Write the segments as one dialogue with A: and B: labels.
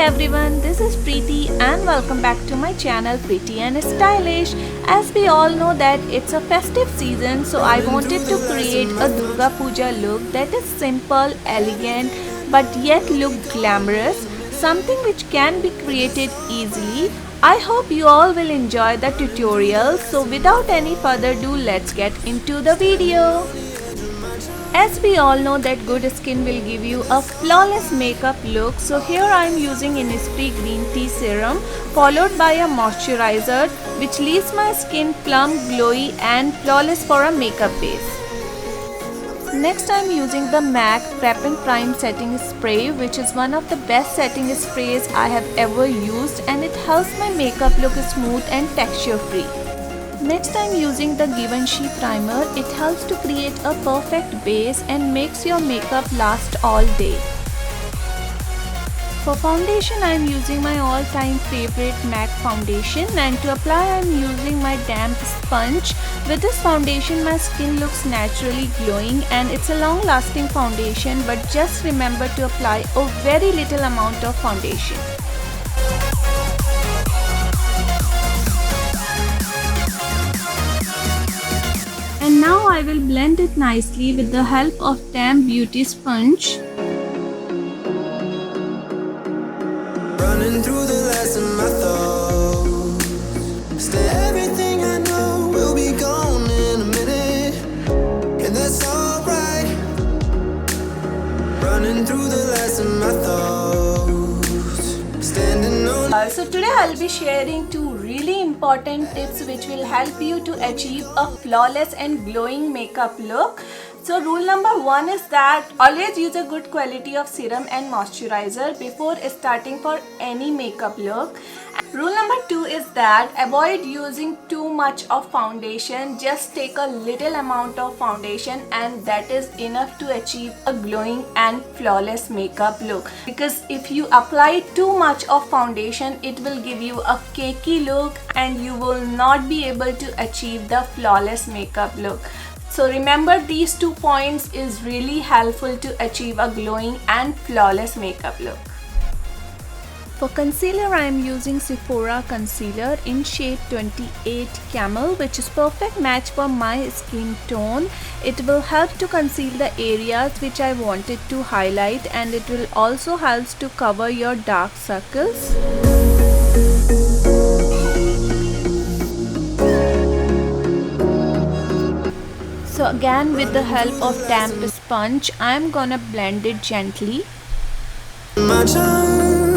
A: everyone, this is Preeti and welcome back to my channel Pretty and Stylish. As we all know that it's a festive season, so I wanted to create a Durga Puja look that is simple, elegant but yet look glamorous, something which can be created easily. I hope you all will enjoy the tutorial, so without any further ado, let's get into the video. As we all know that good skin will give you a flawless makeup look, so here I am using Innisfree green tea serum followed by a moisturizer which leaves my skin plump, glowy and flawless for a makeup base. Next I am using the MAC Prep and Prime Setting Spray, which is one of the best setting sprays I have ever used, and it helps my makeup look smooth and texture free. Next I am using the Givenchy primer. It helps to create a perfect base and makes your makeup last all day. For foundation I am using my all-time favorite MAC foundation, and to apply I am using my damp sponge. With this foundation my skin looks naturally glowing and it's a long-lasting foundation, but just remember to apply a very little amount of foundation. And now I will blend it nicely with the help of damp beauty sponge.
B: Running through the last of my thoughts. Everything I know will be gone in a minute, and that's alright. Running through the last of my thoughts. Standing on.
A: So today I'll be sharing two really important tips which will help you to achieve a flawless and glowing makeup look. So rule number 1 is that always use a good quality of serum and moisturizer before starting for any makeup look. Rule number 2 is that avoid using too much of foundation. Just take a little amount of foundation and that is enough to achieve a glowing and flawless makeup look. Because if you apply too much of foundation, it will give you a cakey look and you will not be able to achieve the flawless makeup look. So remember, these 2 points is really helpful to achieve a glowing and flawless makeup look. For concealer, I am using Sephora concealer in shade 28 Camel, which is perfect match for my skin tone. It will help to conceal the areas which I wanted to highlight, and it will also help to cover your dark circles. So again, with the help of damp sponge, I am gonna blend it gently.
B: My charm.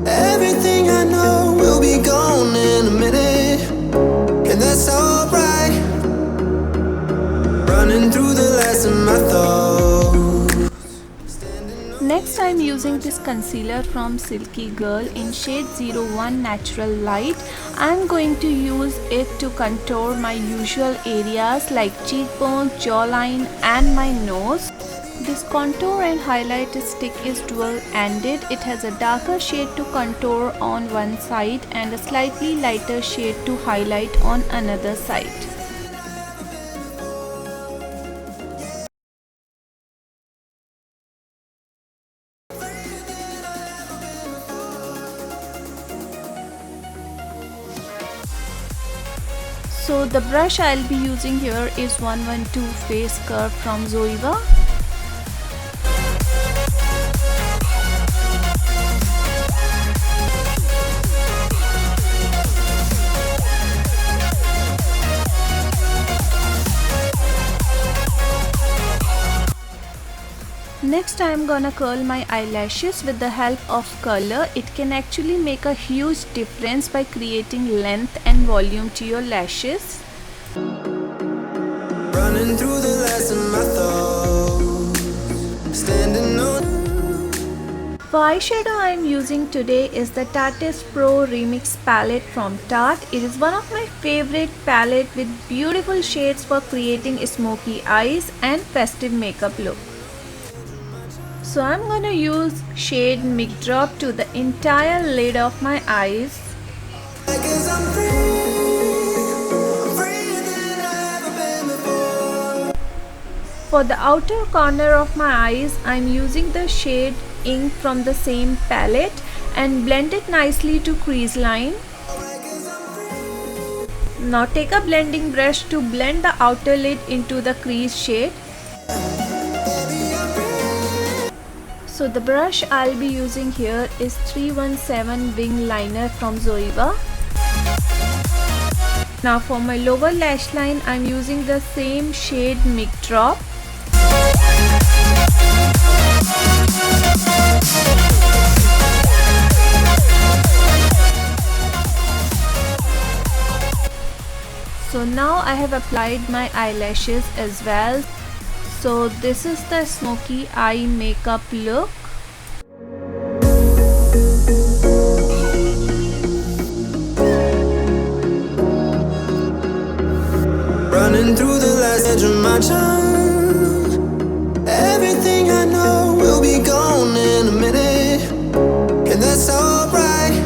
B: Everything I know will be gone in a minute, and that's alright. Running through the last of my thoughts.
A: Next I am using this concealer from Silky Girl in shade 01 Natural Light. I am going to use it to contour my usual areas like cheekbones, jawline and my nose. This contour and highlight stick is dual-ended. It has a darker shade to contour on one side and a slightly lighter shade to highlight on another side. So the brush I'll be using here is 112 Face Curve from Zoeva. Next I am gonna curl my eyelashes with the help of curler. It can actually make a huge difference by creating length and volume to your lashes.
B: Running through the last of my thoughts. Standing on.
A: For eyeshadow I am using today is the Tarte's Pro Remix palette from Tarte. It is one of my favorite palette with beautiful shades for creating smoky eyes and festive makeup look. So I'm gonna use shade Mic Drop to the entire lid of my eyes.
B: Because I'm freer than I've ever been before.
A: For the outer corner of my eyes, I'm using the shade ink from the same palette and blend it nicely to crease line. Now take a blending brush to blend the outer lid into the crease shade. So the brush I'll be using here is 317 Wing Liner from Zoeva. Now for my lower lash line, I'm using the same shade Mic Drop. So now I have applied my eyelashes as well. So this is the smoky eye makeup look.
B: Running through the last edge of my tongue. Everything I know will be gone in a minute, and that's alright.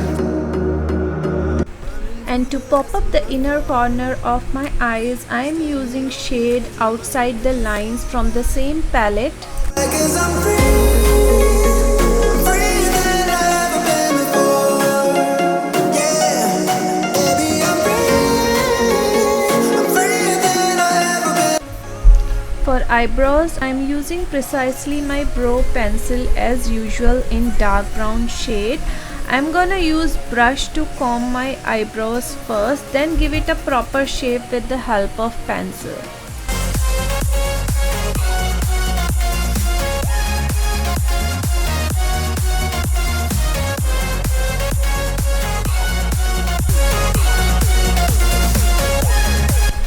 A: And to pop up the inner corner of my eyes, I am using shade Outside the Lines from the same palette.
B: Because I'm free than I've ever been before. Yeah, baby, I'm freer than I've ever been.
A: For eyebrows, I am using precisely my brow pencil as usual in dark brown shade. I'm gonna use brush to comb my eyebrows first, then give it a proper shape with the help of pencil.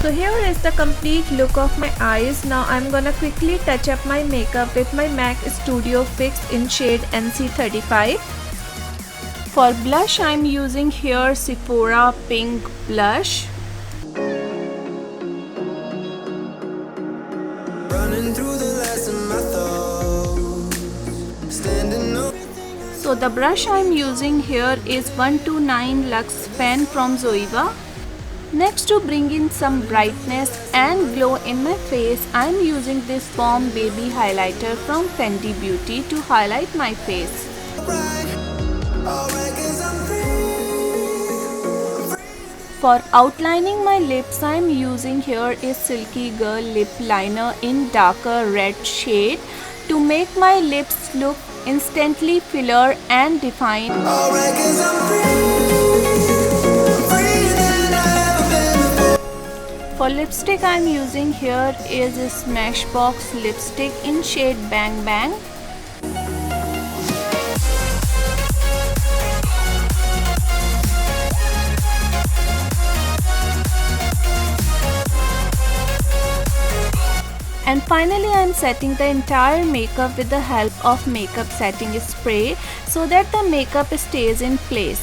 A: So here is the complete look of my eyes. Now I'm gonna quickly touch up my makeup with my MAC Studio Fix in shade NC35. For blush, I'm using here Sephora Pink Blush.
B: Running through the last of my thoughts. Standing up.
A: So the brush I'm using here is 129 Lux Pen from Zoeva. Next, to bring in some brightness and glow in my face, I'm using this Bomb Baby highlighter from Fenty Beauty to highlight my face. For outlining my lips, I am using here a Silky Girl lip liner in darker red shade to make my lips look instantly fuller and defined. For lipstick, I am using here is a Smashbox lipstick in shade Bang Bang. And finally, I am setting the entire makeup with the help of makeup setting spray so that the makeup stays in place.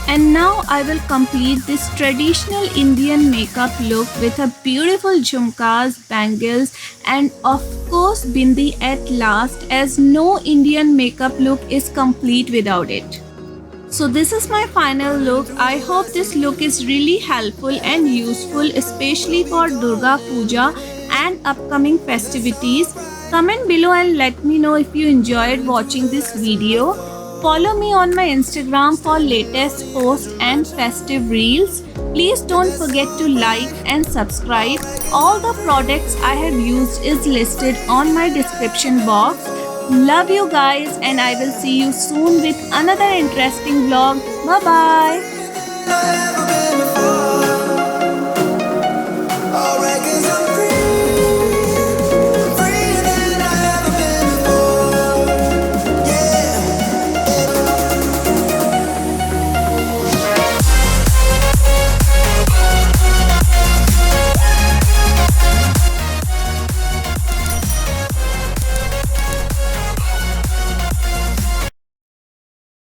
A: And now I will complete this traditional Indian makeup look with a beautiful jhumkas, bangles and of course bindi at last, as no Indian makeup look is complete without it. So this is my final look. I hope this look is really helpful and useful, especially for Durga Puja and upcoming festivities. Comment below and let me know if you enjoyed watching this video. Follow me on my Instagram for latest posts and festive reels. Please don't forget to like and subscribe. All the products I have used is listed on my description box. Love you guys, and I will see you soon with another interesting vlog. Bye bye.